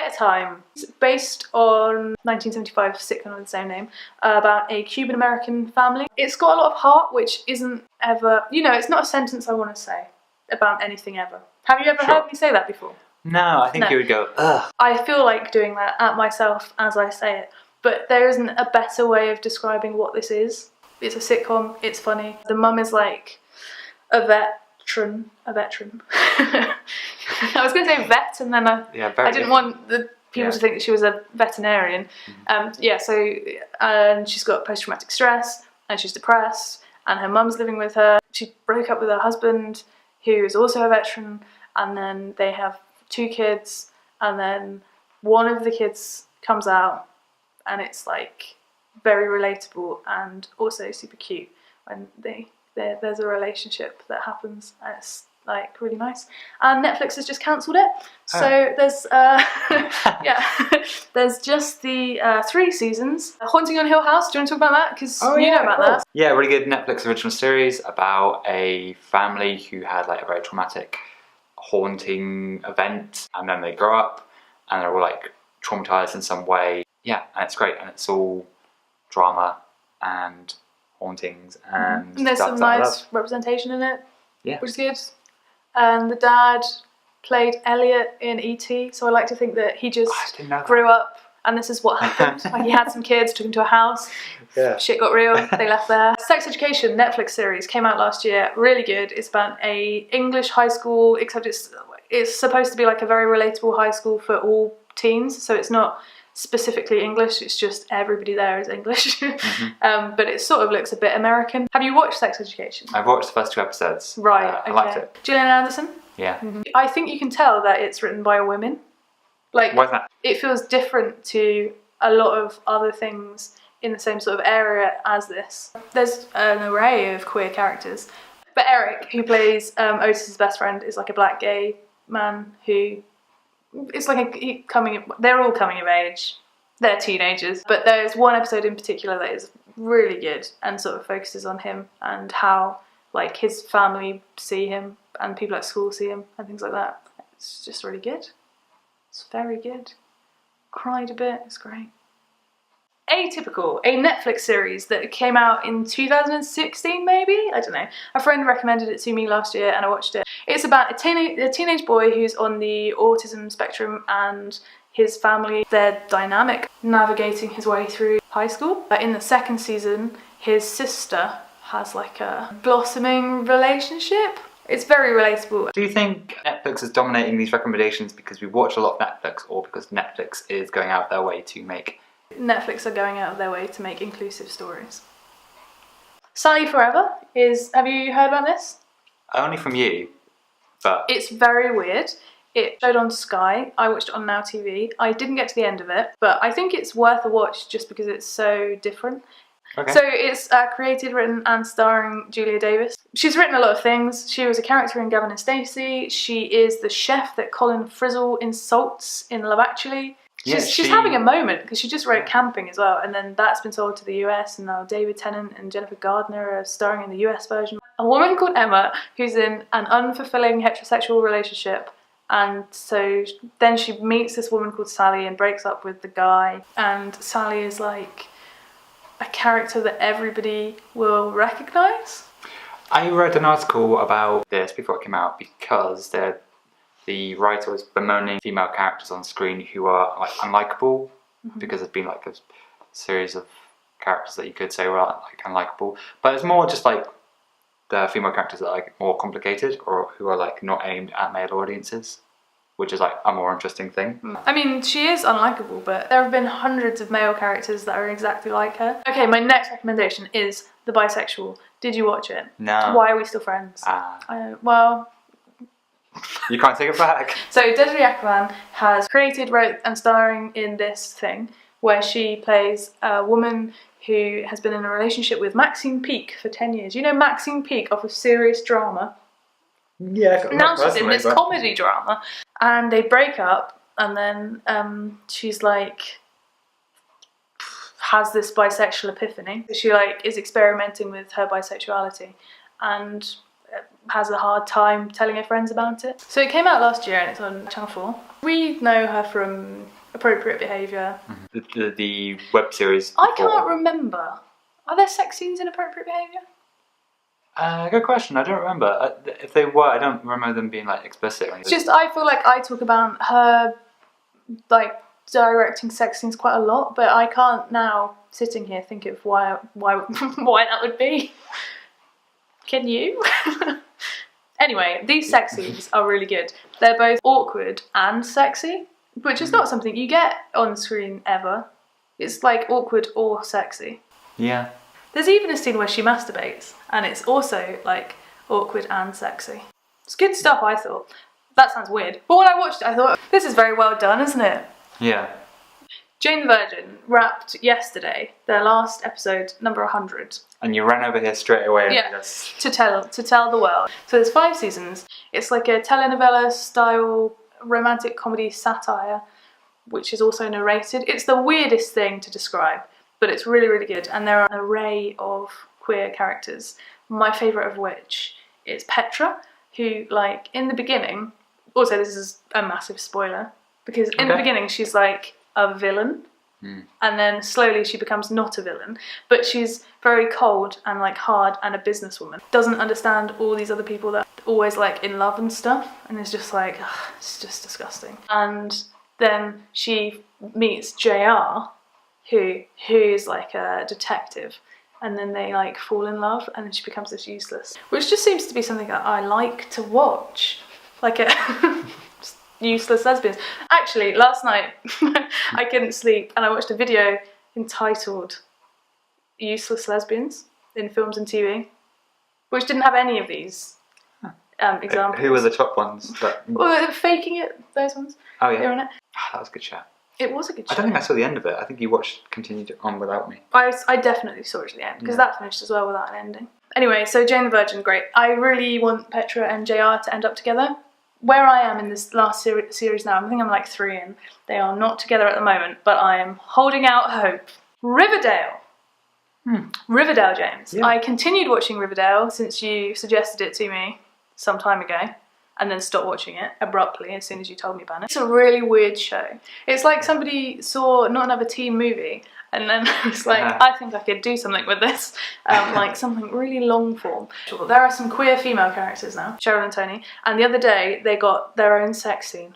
at a Time. It's based on 1975 sitcom with the same name about a Cuban American family. It's got a lot of heart, which isn't ever, you know, it's not a sentence I want to say about anything ever. Have you ever heard me say that before? No, I think you would go, ugh. I feel like doing that at myself as I say it, but there isn't a better way of describing what this is. It's a sitcom, it's funny. The mum is like a veteran. I was going to say vet, and then I didn't want the people to think that she was a veterinarian. And she's got post-traumatic stress, and she's depressed, and her mum's living with her. She broke up with her husband, who is also a veteran, and then they have 2 kids, and then one of the kids comes out, and it's like very relatable and also super cute when there's a relationship that happens, and it's like really nice. And Netflix has just cancelled it, so there's there's just the 3 seasons. Haunting on Hill House. Do you want to talk about that? Because you know about that. Yeah, really good Netflix original series about a family who had like a very traumatic haunting event, and then they grow up and they're all like traumatized in some way. Yeah, and it's great, and it's all drama and hauntings and there's some nice representation in it, which is good. And the dad played Elliot in E.T., so I like to think that he just grew up and this is what happened. Like, he had some kids, took him to a house, shit got real, they left there. Sex Education, Netflix series, came out last year, really good. It's about a English high school, except it's supposed to be like a very relatable high school for all teens, so it's not specifically English, it's just everybody there is English. But it sort of looks a bit American. Have you watched Sex Education? I've watched the first 2 episodes. Right, I liked it. Gillian Anderson? Yeah. I think you can tell that it's written by a woman. Like, why is that? It feels different to a lot of other things in the same sort of area as this. There's an array of queer characters. But Eric, who plays Otis's best friend, is like a black gay man who... It's like they're all coming of age. They're teenagers. But there's one episode in particular that is really good and sort of focuses on him and how like his family see him and people at school see him and things like that. It's just really good. It's very good. Cried a bit, it's great. Atypical, a Netflix series that came out in 2016 maybe? I don't know. A friend recommended it to me last year and I watched it. It's about a teenage boy who's on the autism spectrum and his family, their dynamic, navigating his way through high school. In the 2nd season, his sister has like a blossoming relationship. It's very relatable. Do you think Netflix is dominating these recommendations because we watch a lot of Netflix, or because Netflix is going out of their way to make... Netflix are going out of their way to make inclusive stories. Sally Forever is... Have you heard about this? Only from you, but... It's very weird. It showed on Sky. I watched it on Now TV. I didn't get to the end of it, but I think it's worth a watch just because it's so different. Okay. So it's created, written and starring Julia Davis. She's written a lot of things. She was a character in Gavin and Stacey. She is the chef that Colin Frizzle insults in Love Actually. She's having a moment because she just wrote Camping as well, and then that's been sold to the US, and now David Tennant and Jennifer Gardner are starring in the US version. A woman called Emma who's in an unfulfilling heterosexual relationship, and so then she meets this woman called Sally and breaks up with the guy, and Sally is like a character that everybody will recognise. I read an article about this before it came out because the writer was bemoaning female characters on screen who are like unlikable, because there's been like a series of characters that you could say were like unlikable, but it's more just like the female characters that are like more complicated or who are like not aimed at male audiences, which is like a more interesting thing. I mean, she is unlikable, but there have been hundreds of male characters that are exactly like her. Okay, my next recommendation is The Bisexual. Did you watch it? No. Why Are We Still Friends? Well... You can't take it back. So Desiree Akhavan has created, wrote and starring in this thing where she plays a woman who has been in a relationship with Maxine Peake for 10 years. You know Maxine Peake off of Serious Drama? Yeah. Now she's in this comedy drama. And they break up, and then she's like has this bisexual epiphany. She like is experimenting with her bisexuality, and has a hard time telling her friends about it. So it came out last year and it's on Channel 4. We know her from Appropriate Behaviour. The web series. I can't remember. Are there sex scenes in Appropriate Behaviour? Good question. I don't remember. If they were, I don't remember them being like explicit. Or anything. It's just I feel like I talk about her like directing sex scenes quite a lot, but I can't now sitting here think of why that would be. Can you? Anyway, these sex scenes are really good. They're both awkward and sexy, which is not something you get on screen ever. It's like awkward or sexy. Yeah. There's even a scene where she masturbates, and it's also like awkward and sexy. It's good stuff, I thought. That sounds weird. But when I watched it, I thought, this is very well done, isn't it? Yeah. Jane the Virgin wrapped yesterday, their last episode, number 100. And you ran over here straight away. And Yes, to tell the world. So there's 5 seasons. It's like a telenovela style romantic comedy satire, which is also narrated. It's the weirdest thing to describe, but it's really, really good. And there are an array of queer characters, my favourite of which is Petra, who, like, in the beginning, also this is a massive spoiler, because in the beginning she's like a villain, and then slowly she becomes not a villain, but she's very cold and like hard and a businesswoman. Doesn't understand all these other people that are always like in love and stuff, and is just like, ugh, it's just disgusting. And then she meets JR, who is like a detective, and then they like fall in love, and then she becomes this useless, which just seems to be something that I like to watch, like a useless lesbians. Actually, last night I couldn't sleep and I watched a video entitled Useless Lesbians in Films and TV, which didn't have any of these examples. Who were the top ones? Well, Faking It, those ones. Oh yeah. They were in it. That was a good show. It was a good show. I don't think I saw the end of it. I think you continued on without me. I definitely saw it to the end, because that finished as well without an ending. Anyway, so Jane the Virgin, great. I really want Petra and JR to end up together. Where I am in this last series now, I think I'm like 3 in. They are not together at the moment, but I am holding out hope. Riverdale. Riverdale, James. Yeah. I continued watching Riverdale since you suggested it to me some time ago, and then stopped watching it abruptly as soon as you told me about it. It's a really weird show. It's like somebody saw Not Another Teen Movie, and then it's like, I think I could do something with this, like something really long form. There are some queer female characters now, Cheryl and Tony, and the other day they got their own sex scene.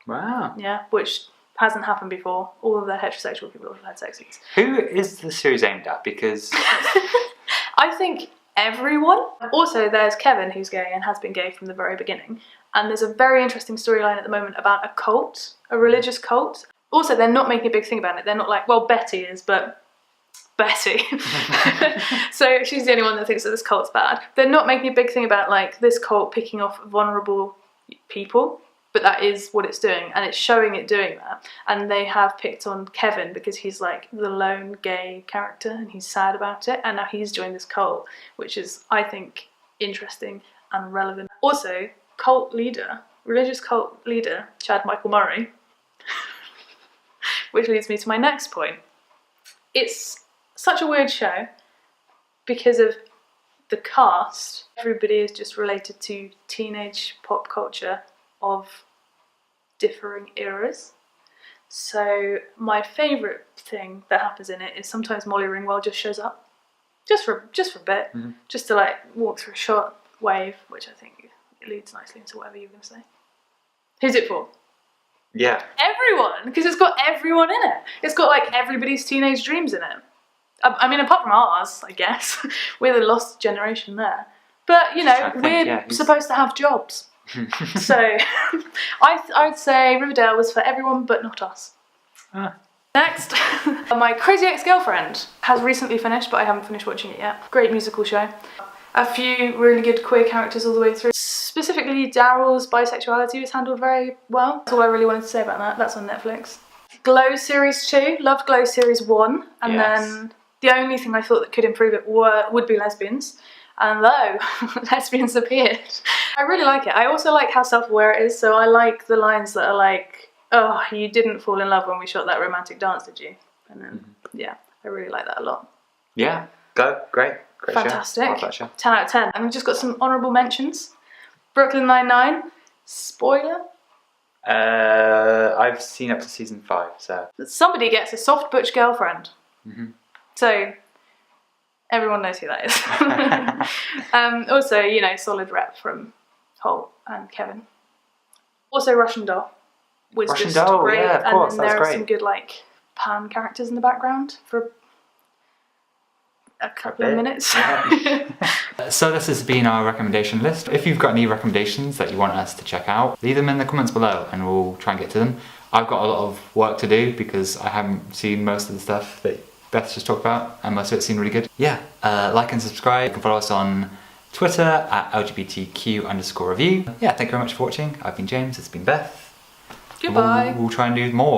Wow. Yeah, which hasn't happened before. All of the heterosexual people have had sex scenes. Who is the series aimed at? Because I think everyone. Also, there's Kevin, who's gay and has been gay from the very beginning, and there's a very interesting storyline at the moment about a cult, a religious cult. Also, they're not making a big thing about it. They're not like, well, Betty is, but Betty. So she's the only one that thinks that this cult's bad. They're not making a big thing about like this cult picking off vulnerable people, but that is what it's doing, and it's showing it doing that. And they have picked on Kevin because he's like the lone gay character and he's sad about it, and now he's joined this cult, which is, I think, interesting and relevant. Also, religious cult leader, Chad Michael Murray, which leads me to my next point. It's such a weird show because of the cast. Everybody is just related to teenage pop culture of differing eras. So my favourite thing that happens in it is sometimes Molly Ringwald just shows up, just for a bit, just to like walk through a short wave, which I think leads nicely into whatever you're going to say. Who's it for? yeah, Everyone, because it's got everyone in it. It's got like everybody's teenage dreams in it. I mean, apart from ours, I guess. We're the lost generation there. But, you know, we're supposed to have jobs. So, I'd say Riverdale was for everyone but not us. Next, my Crazy Ex-Girlfriend has recently finished, but I haven't finished watching it yet. Great musical show. A few really good queer characters all the way through. Specifically, Daryl's bisexuality was handled very well. That's all I really wanted to say about that. That's on Netflix. Glow Series 2. Loved Glow Series 1. And then the only thing I thought that could improve it would be lesbians. And though lesbians appeared, I really like it. I also like how self-aware it is. So I like the lines that are like, oh, you didn't fall in love when we shot that romantic dance, did you? And then, yeah, I really like that a lot. Yeah, great. Great Fantastic. Show. I love that show. 10 out of 10. And we've just got some honourable mentions. Brooklyn Nine-Nine. Spoiler. I've seen up to season 5, so. Somebody gets a soft butch girlfriend. So everyone knows who that is. Also, you know, solid rep from Holt and Kevin. Also, Russian Doll was Russian just Doll, great. yeah, of course, and that was there are great. some good like pan characters in the background for a couple of minutes. Yeah. So this has been our recommendation list. If you've got any recommendations that you want us to check out, leave them in the comments below and we'll try and get to them. I've got a lot of work to do because I haven't seen most of the stuff that Beth just talked about and most of it seemed really good. Yeah, like and subscribe. You can follow us on Twitter at LGBTQ_review. Yeah, thank you very much for watching. I've been James, it's been Beth. Goodbye. We'll try and do more.